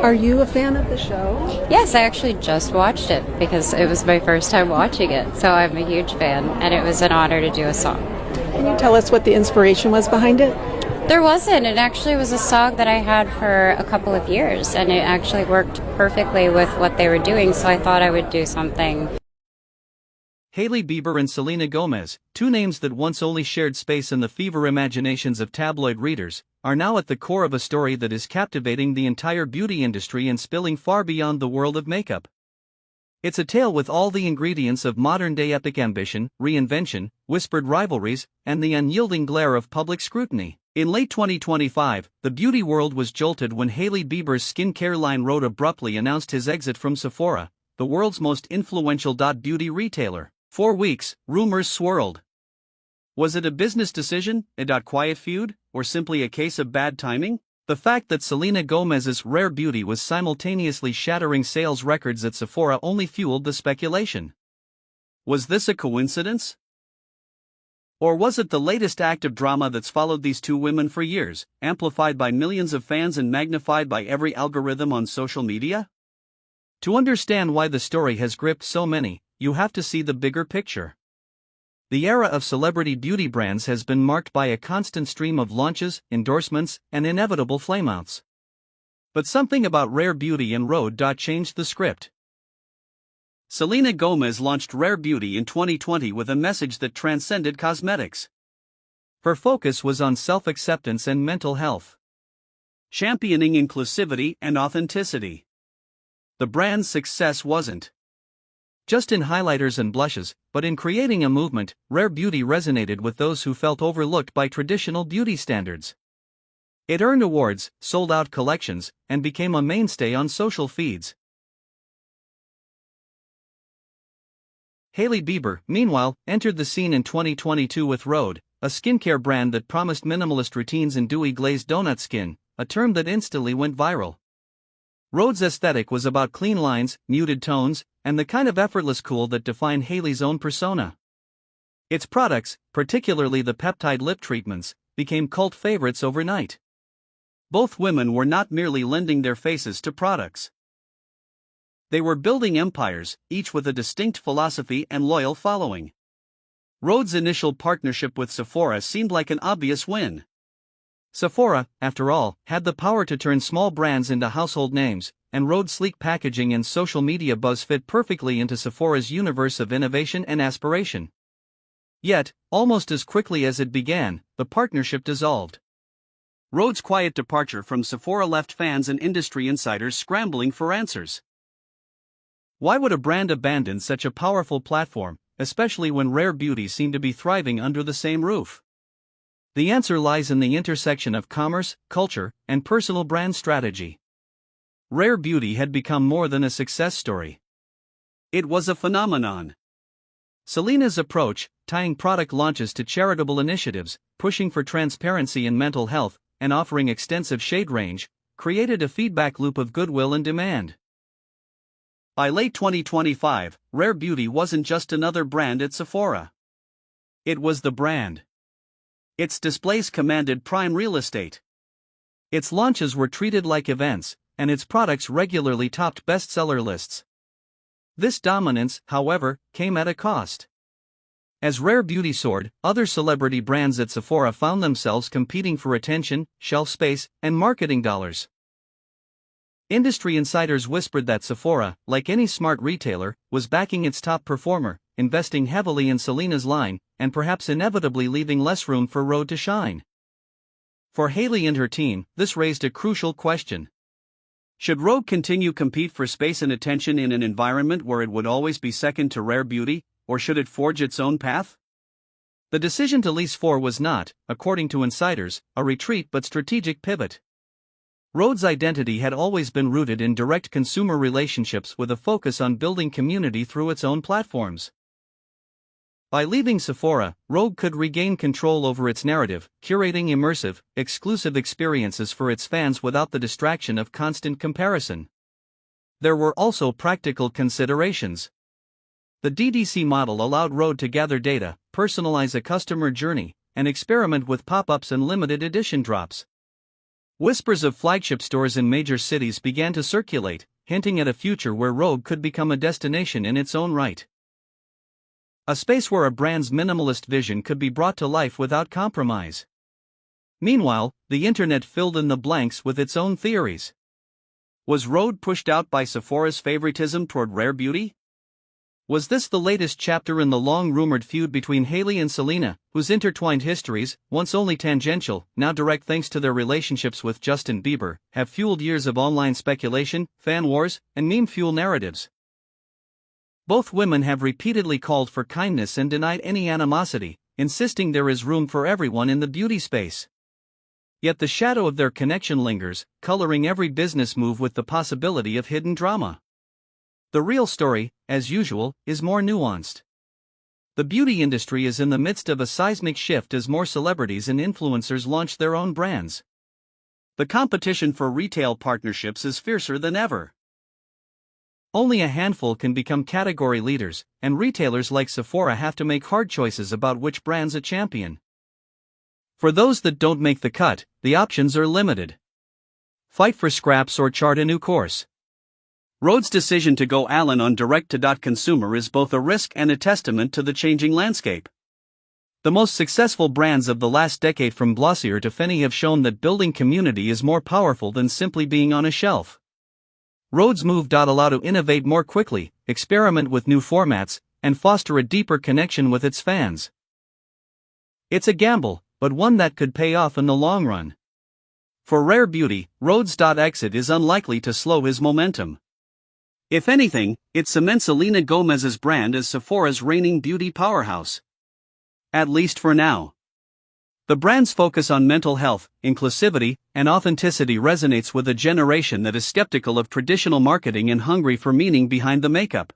Are you a fan of the show? Yes, I actually just watched it because it was my first time watching it, so I'm a huge fan, and it was an honor to do a song. Can you tell us what the inspiration was behind it? There wasn't. It actually was a song that I had for a couple of years, and it actually worked perfectly with what they were doing, so I thought I would do something. Hailey Bieber and Selena Gomez, two names that once only shared space in the fever imaginations of tabloid readers, are now at the core of a story that is captivating the entire beauty industry and spilling far beyond the world of makeup. It's a tale with all the ingredients of modern-day epic ambition, reinvention, whispered rivalries, and the unyielding glare of public scrutiny. In late 2025, the beauty world was jolted when Hailey Bieber's skincare line Rhode abruptly announced his exit from Sephora, the world's most influential beauty retailer. For weeks, rumors swirled. Was it a business decision, a quiet feud, or simply a case of bad timing? The fact that Selena Gomez's rare beauty was simultaneously shattering sales records at Sephora only fueled the speculation. Was this a coincidence? Or was it the latest act of drama that's followed these two women for years, amplified by millions of fans and magnified by every algorithm on social media? To understand why the story has gripped so many, you have to see the bigger picture. The era of celebrity beauty brands has been marked by a constant stream of launches, endorsements, and inevitable flameouts. But something about rare beauty and Rhode changed the script. Selena Gomez launched Rare Beauty in 2020 with a message that transcended cosmetics. Her focus was on self-acceptance and mental health, championing inclusivity and authenticity. The brand's success wasn't just in highlighters and blushes, but in creating a movement. Rare Beauty resonated with those who felt overlooked by traditional beauty standards. It earned awards, sold out collections, and became a mainstay on social feeds. Hailey Bieber, meanwhile, entered the scene in 2022 with Rhode, a skincare brand that promised minimalist routines and dewy glazed donut skin, a term that instantly went viral. Rhode's aesthetic was about clean lines, muted tones, and the kind of effortless cool that defined Hailey's own persona. Its products, particularly the peptide lip treatments, became cult favorites overnight. Both women were not merely lending their faces to products. They were building empires, each with a distinct philosophy and loyal following. Rhode's initial partnership with Sephora seemed like an obvious win. Sephora, after all, had the power to turn small brands into household names, and Rhode's sleek packaging and social media buzz fit perfectly into Sephora's universe of innovation and aspiration. Yet, almost as quickly as it began, the partnership dissolved. Rhode's quiet departure from Sephora left fans and industry insiders scrambling for answers. Why would a brand abandon such a powerful platform, especially when rare beauty seemed to be thriving under the same roof? The answer lies in the intersection of commerce, culture, and personal brand strategy. Rare beauty had become more than a success story. It was a phenomenon. Selena's approach, tying product launches to charitable initiatives, pushing for transparency in mental health, and offering extensive shade range, created a feedback loop of goodwill and demand. By late 2025, Rare Beauty wasn't just another brand at Sephora. It was the brand. Its displays commanded prime real estate. Its launches were treated like events, and its products regularly topped bestseller lists. This dominance, however, came at a cost. As Rare Beauty soared, other celebrity brands at Sephora found themselves competing for attention, shelf space, and marketing dollars. Industry insiders whispered that Sephora, like any smart retailer, was backing its top performer, investing heavily in Selena's line, and perhaps inevitably leaving less room for Rhode to shine. For Hailey and her team, this raised a crucial question. Should Rhode continue to compete for space and attention in an environment where it would always be second to Rare Beauty, or should it forge its own path? The decision to lease 4 was not, according to insiders, a retreat but strategic pivot. Rhode's identity had always been rooted in direct consumer relationships with a focus on building community through its own platforms. By leaving Sephora, Rhode could regain control over its narrative, curating immersive, exclusive experiences for its fans without the distraction of constant comparison. There were also practical considerations. The DDC model allowed Rhode to gather data, personalize a customer journey, and experiment with pop-ups and limited edition drops. Whispers of flagship stores in major cities began to circulate, hinting at a future where Rhode could become a destination in its own right. A space where a brand's minimalist vision could be brought to life without compromise. Meanwhile, the internet filled in the blanks with its own theories. Was Rhode pushed out by Sephora's favoritism toward rare beauty? Was this the latest chapter in the long-rumored feud between Hailey and Selena, whose intertwined histories, once only tangential, now direct thanks to their relationships with Justin Bieber, have fueled years of online speculation, fan wars, and meme-fuel narratives? Both women have repeatedly called for kindness and denied any animosity, insisting there is room for everyone in the beauty space. Yet the shadow of their connection lingers, coloring every business move with the possibility of hidden drama. The real story, as usual, is more nuanced. The beauty industry is in the midst of a seismic shift as more celebrities and influencers launch their own brands. The competition for retail partnerships is fiercer than ever. Only a handful can become category leaders, and retailers like Sephora have to make hard choices about which brands a champion. For those that don't make the cut, the options are limited. Fight for scraps or chart a new course. Rhode's decision to go all in on direct-to-consumer is both a risk and a testament to the changing landscape. The most successful brands of the last decade from Glossier to Fenty have shown that building community is more powerful than simply being on a shelf. Rhode's move allowed to innovate more quickly, experiment with new formats, and foster a deeper connection with its fans. It's a gamble, but one that could pay off in the long run. For rare beauty, Rhode's exit is unlikely to slow his momentum. If anything, it cements Selena Gomez's brand as Sephora's reigning beauty powerhouse. At least for now. The brand's focus on mental health, inclusivity, and authenticity resonates with a generation that is skeptical of traditional marketing and hungry for meaning behind the makeup.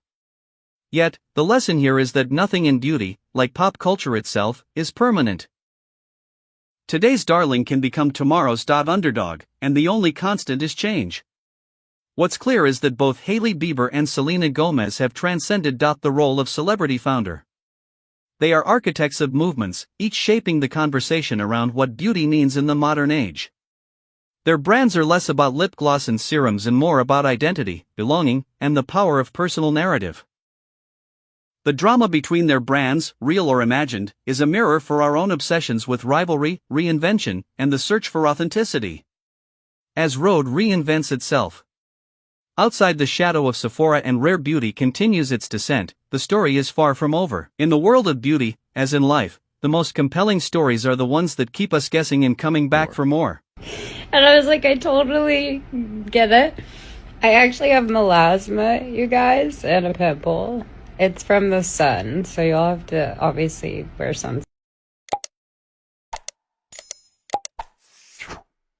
Yet, the lesson here is that nothing in beauty, like pop culture itself, is permanent. Today's darling can become tomorrow's underdog, and the only constant is change. What's clear is that both Hailey Bieber and Selena Gomez have transcended the role of celebrity founder. They are architects of movements, each shaping the conversation around what beauty means in the modern age. Their brands are less about lip gloss and serums and more about identity, belonging, and the power of personal narrative. The drama between their brands, real or imagined, is a mirror for our own obsessions with rivalry, reinvention, and the search for authenticity. As Rhode reinvents itself, outside the shadow of Sephora and rare beauty continues its descent, the story is far from over. In the world of beauty, as in life, the most compelling stories are the ones that keep us guessing and coming back for more. And I was like, I totally get it. I actually have melasma, you guys, and a pimple. It's from the sun, so you'll have to obviously wear sunscreen.